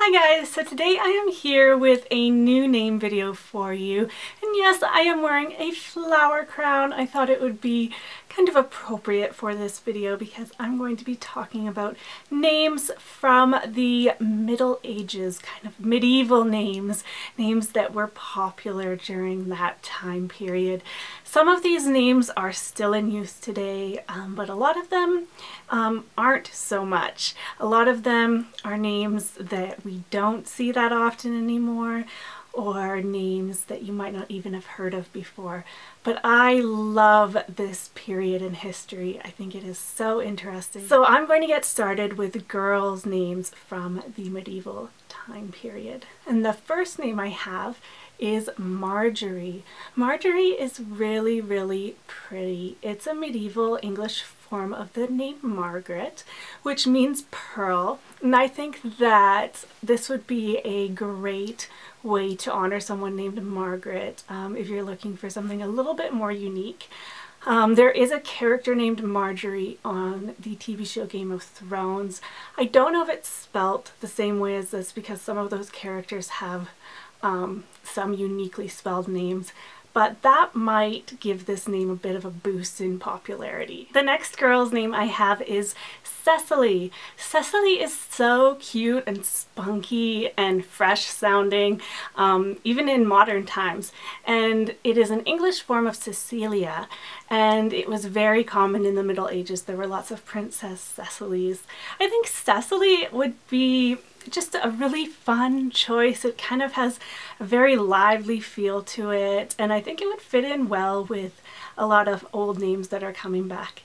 Hi guys, so today I am here with a new name video for you, and yes, I am wearing a flower crown. I thought it would be kind of appropriate for this video because I'm going to be talking about names from the Middle Ages, kind of medieval names, names that were popular during that time period. Some of these names are still in use today, but a lot of them aren't so much. A lot of them are names that we don't see that often anymore, or names that you might not even have heard of before. But I love this period in history. I think it is so interesting. So I'm going to get started with girls' names from the medieval time period. And the first name I have is Marjorie. Marjorie is really, really pretty. It's a medieval English form of the name Margaret, which means pearl. And I think that this would be a great way to honor someone named Margaret if you're looking for something a little bit more unique. There is a character named Marjorie on the TV show Game of Thrones. I don't know if it's spelt the same way as this because some of those characters have some uniquely spelled names, but that might give this name a bit of a boost in popularity. The next girl's name I have is Cecily. Cecily is so cute and spunky and fresh sounding, even in modern times. And it is an English form of Cecilia, and it was very common in the Middle Ages. There were lots of Princess Cecilies. I think Cecily would be just a really fun choice. It kind of has a very lively feel to it, and I think it would fit in well with a lot of old names that are coming back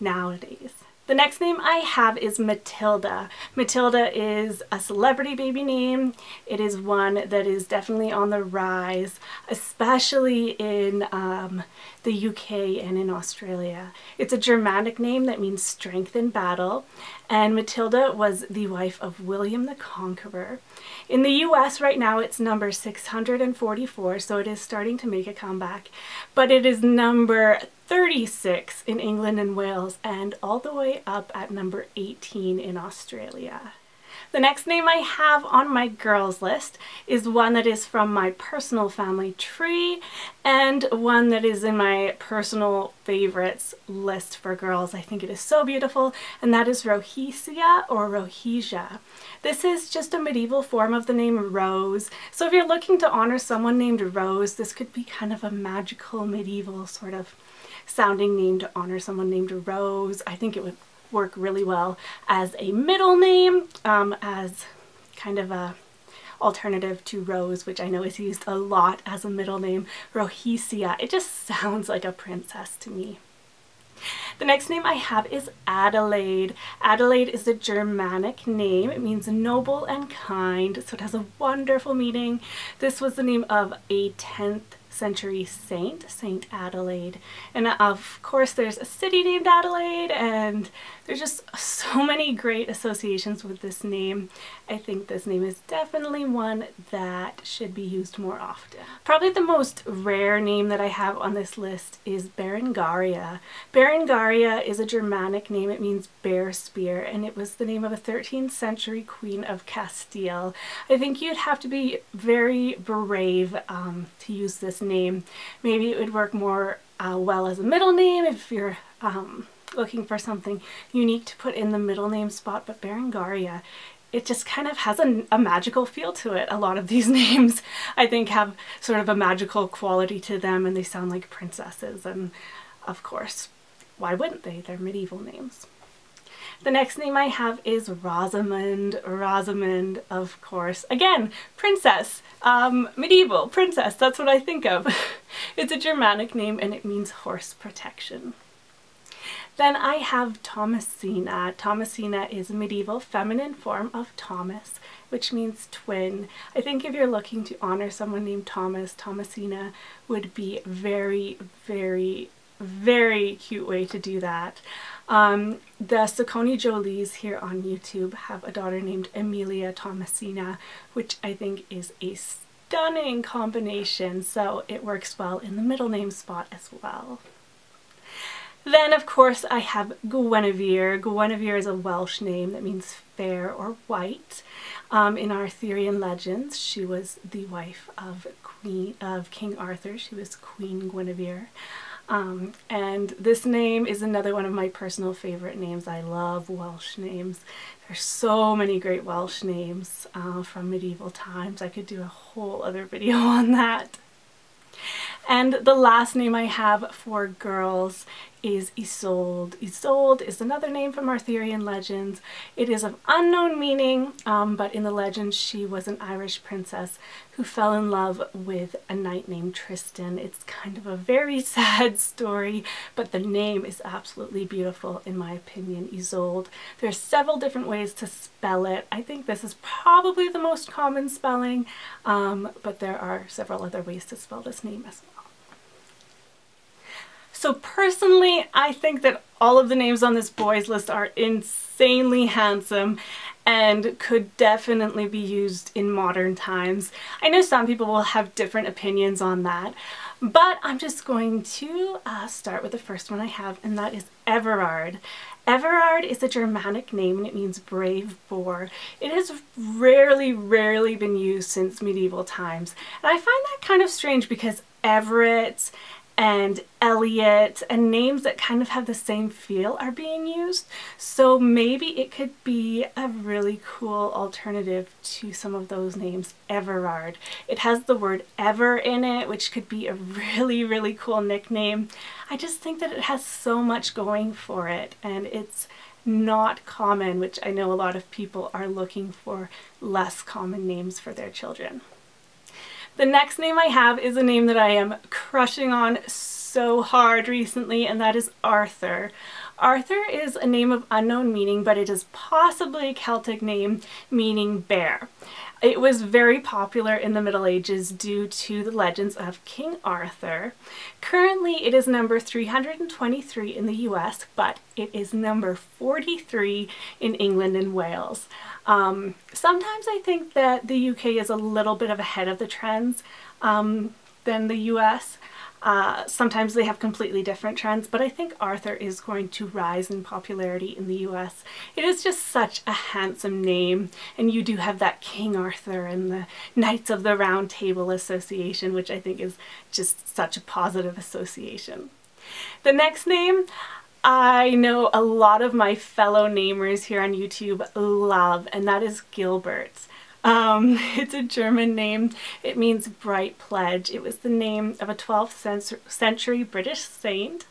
nowadays. The next name I have is Matilda. Matilda is a celebrity baby name. It is one that is definitely on the rise, especially in the UK and in Australia. It's a Germanic name that means strength in battle, and Matilda was the wife of William the Conqueror. In the US right now it's number 644, so it is starting to make a comeback, but it is number 36 in England and Wales and all the way up at number 18 in Australia. The next name I have on my girls list is one that is from my personal family tree and one that is in my personal favorites list for girls. I think it is so beautiful, and that is Rohesia or Rohesia. This is just a medieval form of the name Rose. So if you're looking to honor someone named Rose, this could be kind of a magical medieval sort of sounding name to honor someone named Rose. I think it would work really well as a middle name, as kind of a alternative to Rose, which I know is used a lot as a middle name. Rohesia, it just sounds like a princess to me. The next name I have is Adelaide. Adelaide is a Germanic name. It means noble and kind, so it has a wonderful meaning. This was the name of a 10th century saint, Saint Adelaide. And of course there's a city named Adelaide, and there's just so many great associations with this name. I think this name is definitely one that should be used more often. Probably the most rare name that I have on this list is Berengaria. Berengaria is a Germanic name. It means bear spear, and it was the name of a 13th century queen of Castile. I think you'd have to be very brave to use this name. Maybe it would work more well as a middle name if you're looking for something unique to put in the middle name spot, but Berengaria, it just kind of has a magical feel to it. A lot of these names I think have sort of a magical quality to them, and they sound like princesses, and of course, why wouldn't they? They're medieval names. The next name I have is Rosamund. Rosamund, of course. Again, princess, medieval, princess, that's what I think of. It's a Germanic name and it means horse protection. Then I have Thomasina. Thomasina is a medieval feminine form of Thomas, which means twin. I think if you're looking to honor someone named Thomas, Thomasina would be very, very, very cute way to do that. The Sacconi Jolies here on YouTube have a daughter named Amelia Thomasina, which I think is a stunning combination, so it works well in the middle name spot as well. Then of course I have Guinevere. Guinevere is a Welsh name that means fair or white. In Arthurian legends, she was the wife of King Arthur. She was Queen Guinevere. And this name is another one of my personal favorite names. I love Welsh names. There's so many great Welsh names from medieval times. I could do a whole other video on that. And the last name I have for girls is Isolde. Isolde is another name from Arthurian legends. It is of unknown meaning, but in the legends she was an Irish princess who fell in love with a knight named Tristan. It's kind of a very sad story, but the name is absolutely beautiful in my opinion, Isolde. There's several different ways to spell it. I think this is probably the most common spelling, but there are several other ways to spell this name as well. So personally, I think that all of the names on this boys list are insanely handsome and could definitely be used in modern times. I know some people will have different opinions on that, but I'm just going to start with the first one I have, and that is Everard. Everard is a Germanic name and it means brave boar. It has rarely been used since medieval times. And I find that kind of strange because Everett and Elliot and names that kind of have the same feel are being used. So maybe it could be a really cool alternative to some of those names. Everard. It has the word ever in it, which could be a really cool nickname. I just think that it has so much going for it, and it's not common, which I know a lot of people are looking for less common names for their children. The next name I have is a name that I am crushing on so hard recently, and that is Arthur. Arthur is a name of unknown meaning, but it is possibly a Celtic name meaning bear. It was very popular in the Middle Ages due to the legends of King Arthur. Currently it is number 323 in the US, but it is number 43 in England and Wales. Sometimes I think that the UK is a little bit ahead of the trends than the US. Sometimes they have completely different trends, but I think Arthur is going to rise in popularity in the US. It is just such a handsome name, and you do have that King Arthur and the Knights of the Round Table association, which I think is just such a positive association. The next name, I know a lot of my fellow namers here on YouTube love, and that is Gilbert. It's a German name. It means bright pledge. It was the name of a 12th century British saint,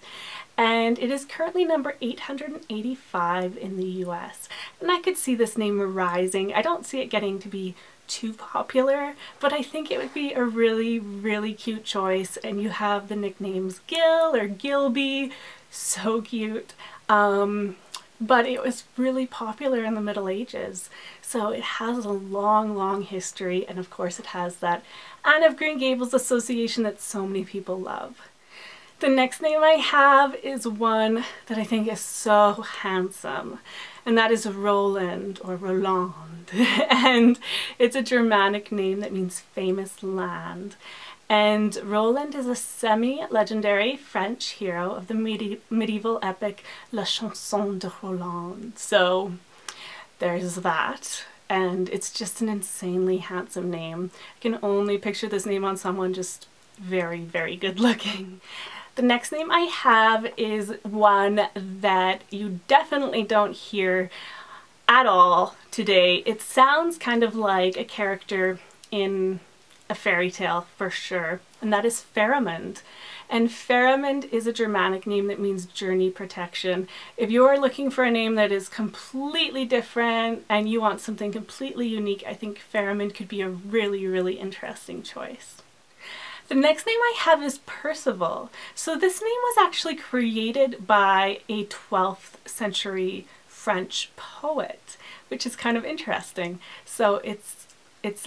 and it is currently number 885 in the US. And I could see this name rising. I don't see it getting to be too popular, but I think it would be a really cute choice. And you have the nicknames Gil or Gilby, so cute. But it was really popular in the Middle Ages, so it has a long history, and of course it has that Anne of Green Gables association that so many people love. The next name I have is one that I think is so handsome, and that is Roland or Roland. And it's a Germanic name that means famous land. And Roland is a semi-legendary French hero of the medieval epic La Chanson de Roland. So there's that. And it's just an insanely handsome name. I can only picture this name on someone just very good looking. The next name I have is one that you definitely don't hear at all today. It sounds kind of like a character in a fairy tale for sure, and that is Rosamund. And Rosamund is a Germanic name that means journey protection. If you're looking for a name that is completely different and you want something completely unique, I think Rosamund could be a really interesting choice. The next name I have is Percival. So this name was actually created by a 12th century French poet, which is kind of interesting. So it's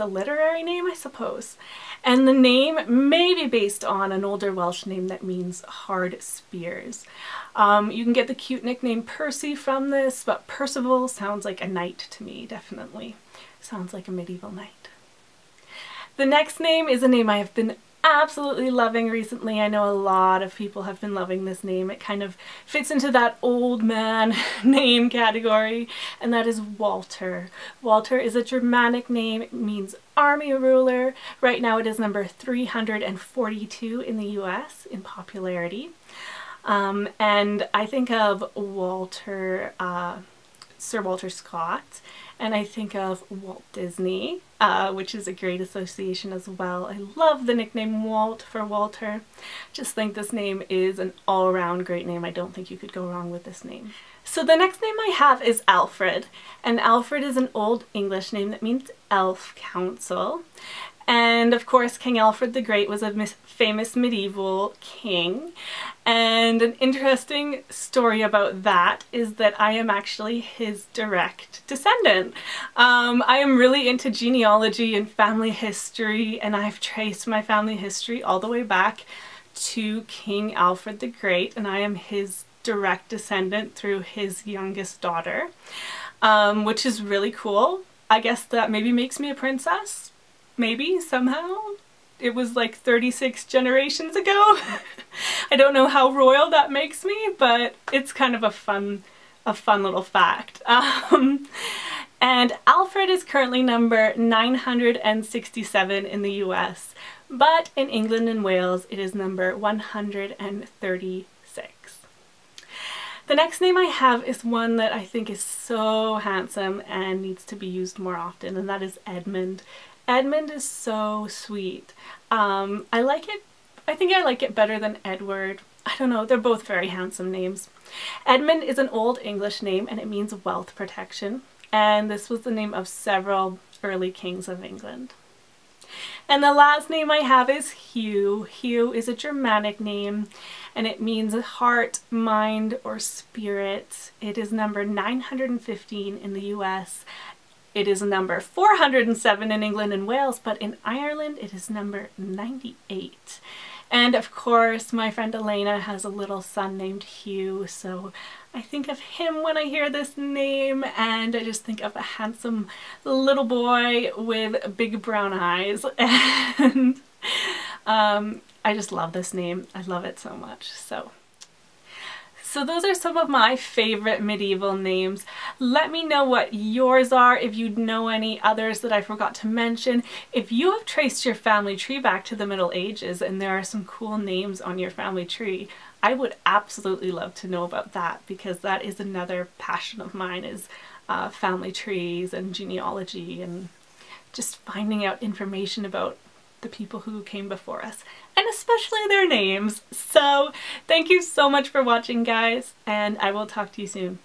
a literary name, I suppose. And the name may be based on an older Welsh name that means hard spears. You can get the cute nickname Percy from this, but Percival sounds like a knight to me, definitely. Sounds like a medieval knight. The next name is a name I have been absolutely loving recently. I know a lot of people have been loving this name. It kind of fits into that old man name category, and that is Walter. Walter is a Germanic name. It means army ruler. Right now it is number 342 in the US in popularity. And I think of Walter, Sir Walter Scott, and I think of Walt Disney, which is a great association as well. I love the nickname Walt for Walter. Just think this name is an all-around great name. I don't think you could go wrong with this name. So the next name I have is Alfred, and Alfred is an Old English name that means elf council. And of course, King Alfred the Great was a famous medieval king. And an interesting story about that is that I am actually his direct descendant. I am really into genealogy and family history, and I've traced my family history all the way back to King Alfred the Great, and I am his direct descendant through his youngest daughter, which is really cool. I guess that maybe makes me a princess. Maybe, somehow. It was like 36 generations ago. I don't know how royal that makes me, but it's kind of a fun little fact. And Alfred is currently number 967 in the US, but in England and Wales it is number 136. The next name I have is one that I think is so handsome and needs to be used more often, and that is Edmund. Edmund is so sweet. I like it. I think I like it better than Edward. I don't know, they're both very handsome names. Edmund is an Old English name and it means wealth protection, and this was the name of several early kings of England. And the last name I have is Hugh. Hugh is a Germanic name and it means heart, mind, or spirit. It is number 915 in the US. It is number 407 in England and Wales, but in Ireland it is number 98. And of course my friend Elena has a little son named Hugh, so I think of him when I hear this name, and I just think of a handsome little boy with big brown eyes. And I just love this name. I love it so much. So those are some of my favorite medieval names. Let me know what yours are, if you know any others that I forgot to mention. If you have traced your family tree back to the Middle Ages and there are some cool names on your family tree, I would absolutely love to know about that, because that is another passion of mine, is family trees and genealogy and just finding out information about the people who came before us, and especially their names. So thank you so much for watching, guys, and I will talk to you soon.